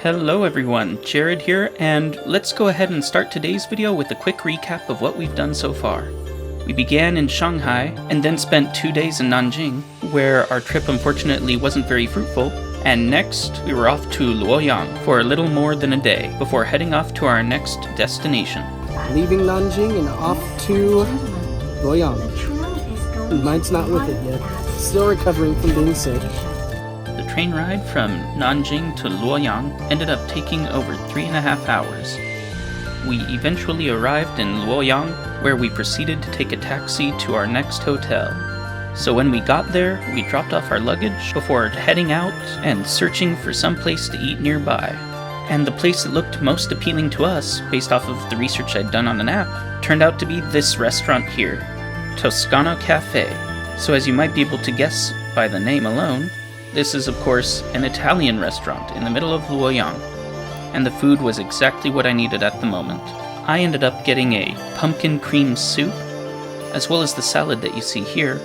Hello everyone, Jared here, and let's go ahead and start today's video with a quick recap of what we've done so far. We began in Shanghai, and then spent 2 days in Nanjing, where our trip unfortunately wasn't very fruitful, and next we were off to Luoyang for a little more than a day, before heading off to our next destination. Leaving Nanjing and off to Luoyang. Mine's not with it yet. Still recovering from being sick. The train ride from Nanjing to Luoyang ended up taking over 3.5 hours. We eventually arrived in Luoyang, where we proceeded to take a taxi to our next hotel. So when we got there, we dropped off our luggage before heading out and searching for some place to eat nearby. And the place that looked most appealing to us, based off of the research I'd done on an app, turned out to be this restaurant here, Toscano Cafe. So as you might be able to guess by the name alone, this is of course an Italian restaurant in the middle of Luoyang, and the food was exactly what I needed at the moment. I ended up getting a pumpkin cream soup, as well as the salad that you see here,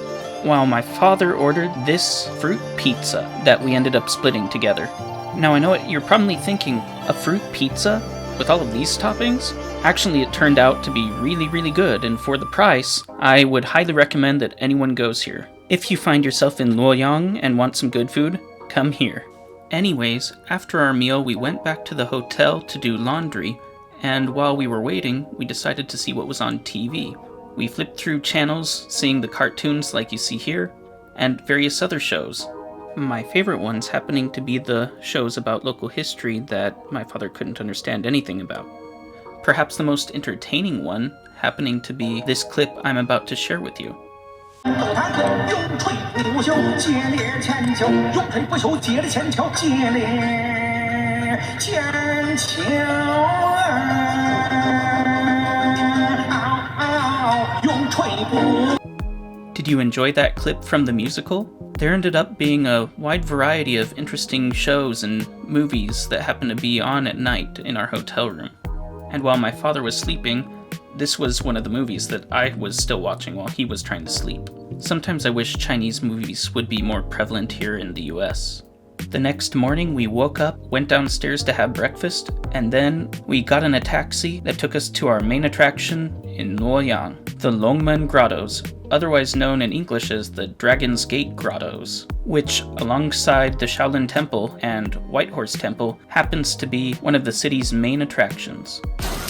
while my father ordered this fruit pizza that we ended up splitting together. Now I know what you're probably thinking, a fruit pizza with all of these toppings? Actually, it turned out to be really good, and for the price, I would highly recommend that anyone goes here. If you find yourself in Luoyang and want some good food, come here. Anyways, after our meal, we went back to the hotel to do laundry, and while we were waiting, we decided to see what was on TV. We flipped through channels, seeing the cartoons like you see here, and various other shows. My favorite ones happening to be the shows about local history that my father couldn't understand anything about. Perhaps the most entertaining one happening to be this clip I'm about to share with you. Did you enjoy that clip from the musical? There ended up being a wide variety of interesting shows and movies that happened to be on at night in our hotel room. And while my father was sleeping, this was one of the movies that I was still watching while he was trying to sleep. Sometimes I wish Chinese movies would be more prevalent here in the US. The next morning we woke up, went downstairs to have breakfast, and then we got in a taxi that took us to our main attraction in Luoyang, the Longmen Grottoes, otherwise known in English as the Dragon's Gate Grottos, which, alongside the Shaolin Temple and White Horse Temple, happens to be one of the city's main attractions.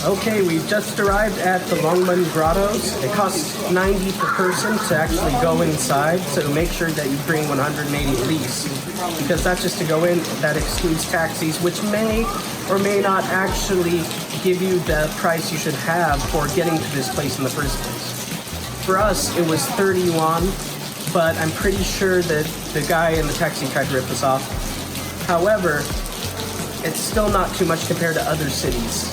Okay, we've just arrived at the Longmen Grottoes. It costs $90 per person to actually go inside, so make sure that you bring 180 at least, because that's just to go in. That excludes taxis, which may or may not actually give you the price you should have for getting to this place in the first place. For us, it was 30 yuan, but I'm pretty sure that the guy in the taxi tried to rip us off. However, it's still not too much compared to other cities.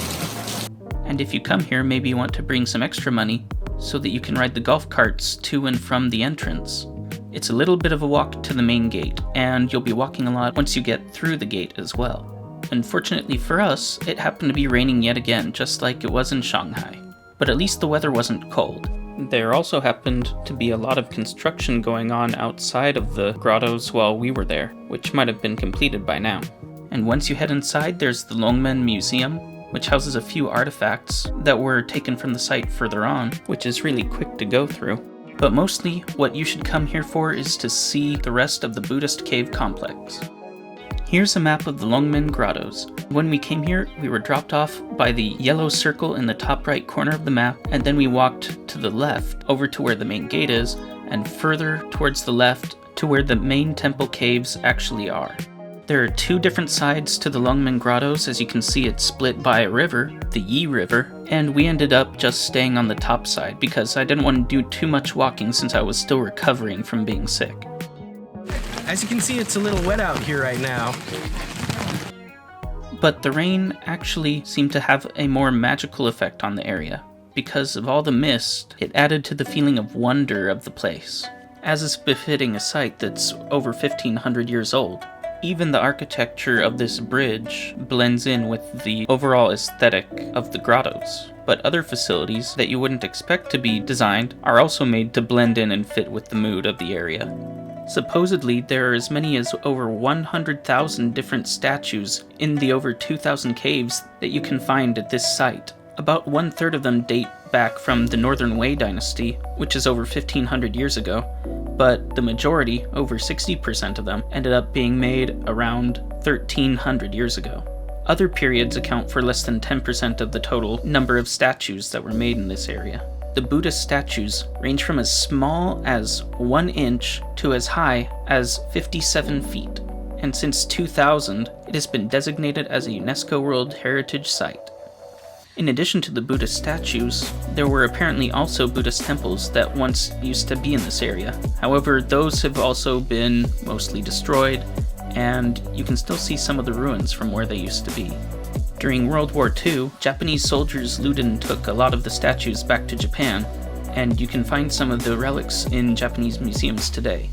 And if you come here, maybe you want to bring some extra money so that you can ride the golf carts to and from the entrance. It's a little bit of a walk to the main gate, and you'll be walking a lot once you get through the gate as well. Unfortunately for us, it happened to be raining yet again, just like it was in Shanghai. But at least the weather wasn't cold. There also happened to be a lot of construction going on outside of the grottos while we were there, which might have been completed by now. And once you head inside, there's the Longmen Museum, which houses a few artifacts that were taken from the site further on, which is really quick to go through. But mostly, what you should come here for is to see the rest of the Buddhist cave complex. Here's a map of the Longmen Grottoes. When we came here, we were dropped off by the yellow circle in the top right corner of the map, and then we walked to the left over to where the main gate is, and further towards the left to where the main temple caves actually are. There are 2 different sides to the Longmen Grottoes. As you can see, it's split by a river, the Yi River, and we ended up just staying on the top side because I didn't want to do too much walking since I was still recovering from being sick. As you can see, it's a little wet out here right now. But the rain actually seemed to have a more magical effect on the area. Because of all the mist, it added to the feeling of wonder of the place, as is befitting a site that's over 1,500 years old. Even the architecture of this bridge blends in with the overall aesthetic of the grottos. But other facilities that you wouldn't expect to be designed are also made to blend in and fit with the mood of the area. Supposedly, there are as many as over 100,000 different statues in the over 2,000 caves that you can find at this site. About 1/3 of them date back from the Northern Wei dynasty, which is over 1,500 years ago, but the majority, over 60% of them, ended up being made around 1,300 years ago. Other periods account for less than 10% of the total number of statues that were made in this area. The Buddhist statues range from as small as 1 inch to as high as 57 feet, and since 2000, it has been designated as a UNESCO World Heritage Site. In addition to the Buddhist statues, there were apparently also Buddhist temples that once used to be in this area. However, those have also been mostly destroyed, and you can still see some of the ruins from where they used to be. During World War II, Japanese soldiers looted and took a lot of the statues back to Japan, and you can find some of the relics in Japanese museums today.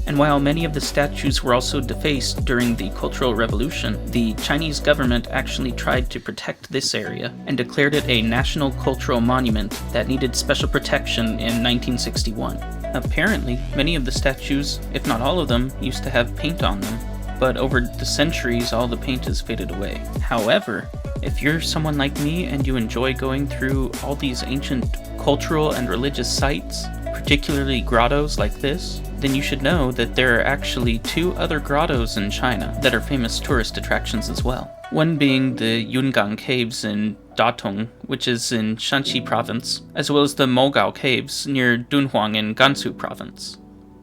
And while many of the statues were also defaced during the Cultural Revolution, the Chinese government actually tried to protect this area and declared it a national cultural monument that needed special protection in 1961. Apparently, many of the statues, if not all of them, used to have paint on them, but over the centuries all the paint has faded away. However, if you're someone like me and you enjoy going through all these ancient cultural and religious sites, particularly grottos like this, then you should know that there are actually 2 other grottos in China that are famous tourist attractions as well. One being the Yungang Caves in Datong, which is in Shanxi province, as well as the Mogao Caves near Dunhuang in Gansu province.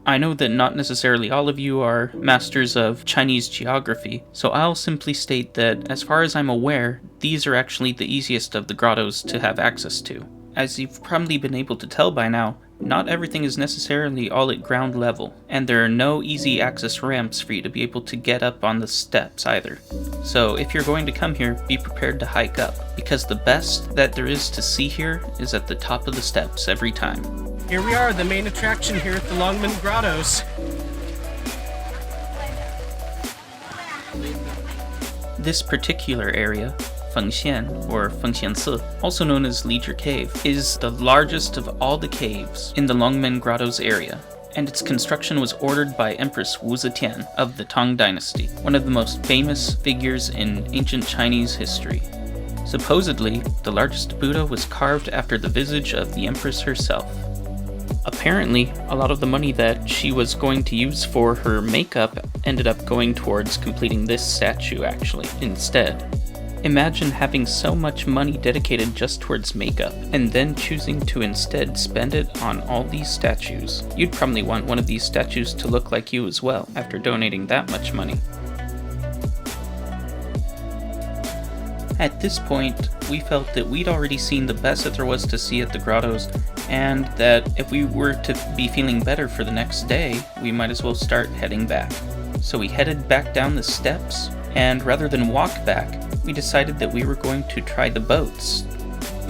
I know that not necessarily all of you are masters of Chinese geography, so I'll simply state that, as far as I'm aware, these are actually the easiest of the grottos to have access to. As you've probably been able to tell by now, not everything is necessarily all at ground level, and there are no easy access ramps for you to be able to get up on the steps either. So if you're going to come here, be prepared to hike up, because the best that there is to see here is at the top of the steps every time. Here we are, the main attraction here at the Longmen Grottoes. This particular area, Fengxian, or Fengxianci, also known as Leisure Cave, is the largest of all the caves in the Longmen Grottoes area, and its construction was ordered by Empress Wu Zetian of the Tang Dynasty, one of the most famous figures in ancient Chinese history. Supposedly, the largest Buddha was carved after the visage of the Empress herself. Apparently, a lot of the money that she was going to use for her makeup ended up going towards completing this statue, actually, instead. Imagine having so much money dedicated just towards makeup, and then choosing to instead spend it on all these statues. You'd probably want one of these statues to look like you as well, after donating that much money. At this point, we felt that we'd already seen the best that there was to see at the grottos, and that if we were to be feeling better for the next day, we might as well start heading back. So we headed back down the steps, and rather than walk back, we decided that we were going to try the boats.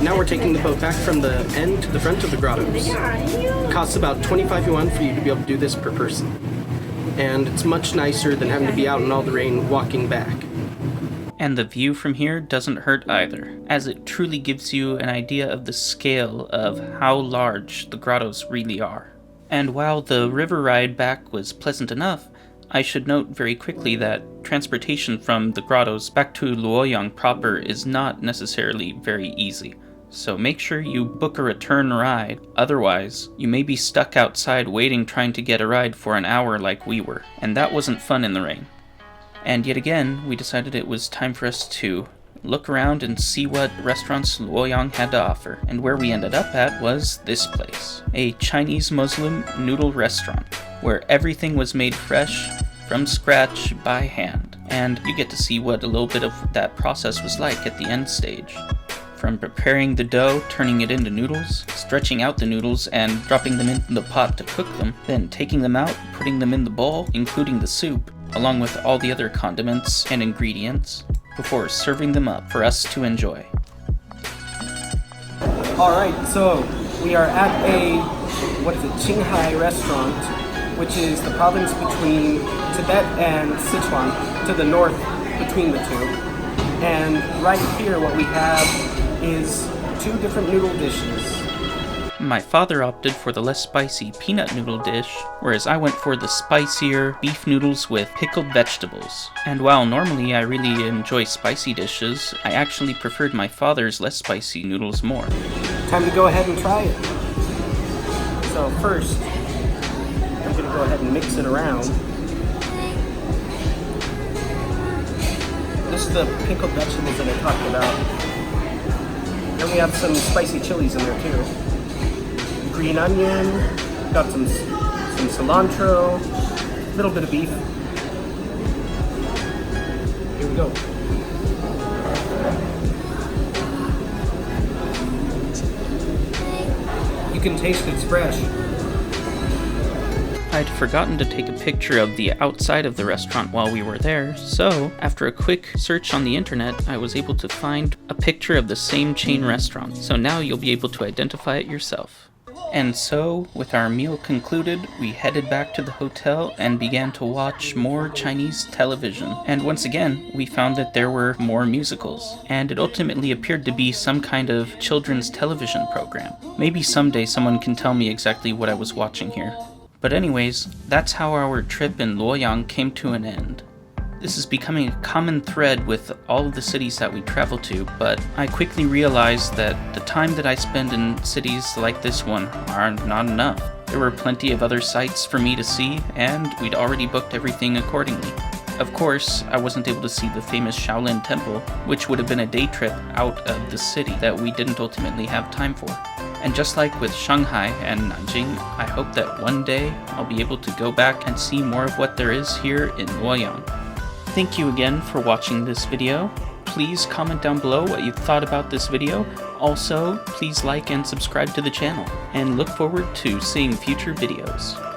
Now we're taking the boat back from the end to the front of the grottos. It costs about 25 yuan for you to be able to do this per person. And it's much nicer than having to be out in all the rain walking back. And the view from here doesn't hurt either, as it truly gives you an idea of the scale of how large the grottos really are. And while the river ride back was pleasant enough, I should note very quickly that transportation from the grottos back to Luoyang proper is not necessarily very easy. So make sure you book a return ride, otherwise you may be stuck outside waiting trying to get a ride for an hour like we were, and that wasn't fun in the rain. And yet again, we decided it was time for us to look around and see what restaurants Luoyang had to offer. And where we ended up at was this place, a Chinese Muslim noodle restaurant, where everything was made fresh, from scratch, by hand. And you get to see what a little bit of that process was like at the end stage. From preparing the dough, turning it into noodles, stretching out the noodles and dropping them into the pot to cook them, then taking them out, putting them in the bowl, including the soup, along with all the other condiments and ingredients, before serving them up for us to enjoy. Alright, so we are at a, Qinghai restaurant, which is the province between Tibet and Sichuan, to the north between the two. And right here what we have is 2 different noodle dishes. My father opted for the less spicy peanut noodle dish, whereas I went for the spicier beef noodles with pickled vegetables. And while normally I really enjoy spicy dishes, I actually preferred my father's less spicy noodles more. Time to go ahead and try it. So first, I'm gonna go ahead and mix it around. This is the pickled vegetables that I talked about. Then we have some spicy chilies in there too. Green onion, got some cilantro, a little bit of beef. Here we go. You can taste it's fresh. I'd forgotten to take a picture of the outside of the restaurant while we were there, so after a quick search on the internet, I was able to find a picture of the same chain restaurant, so now you'll be able to identify it yourself. And so, with our meal concluded, we headed back to the hotel and began to watch more Chinese television. And once again, we found that there were more musicals, and it ultimately appeared to be some kind of children's television program. Maybe someday someone can tell me exactly what I was watching here. But anyways, that's how our trip in Luoyang came to an end. This is becoming a common thread with all of the cities that we travel to, but I quickly realized that the time that I spend in cities like this one are not enough. There were plenty of other sights for me to see, and we'd already booked everything accordingly. Of course, I wasn't able to see the famous Shaolin Temple, which would have been a day trip out of the city that we didn't ultimately have time for. And just like with Shanghai and Nanjing, I hope that one day I'll be able to go back and see more of what there is here in Luoyang. Thank you again for watching this video. Please comment down below what you thought about this video. Also, please like and subscribe to the channel, and look forward to seeing future videos.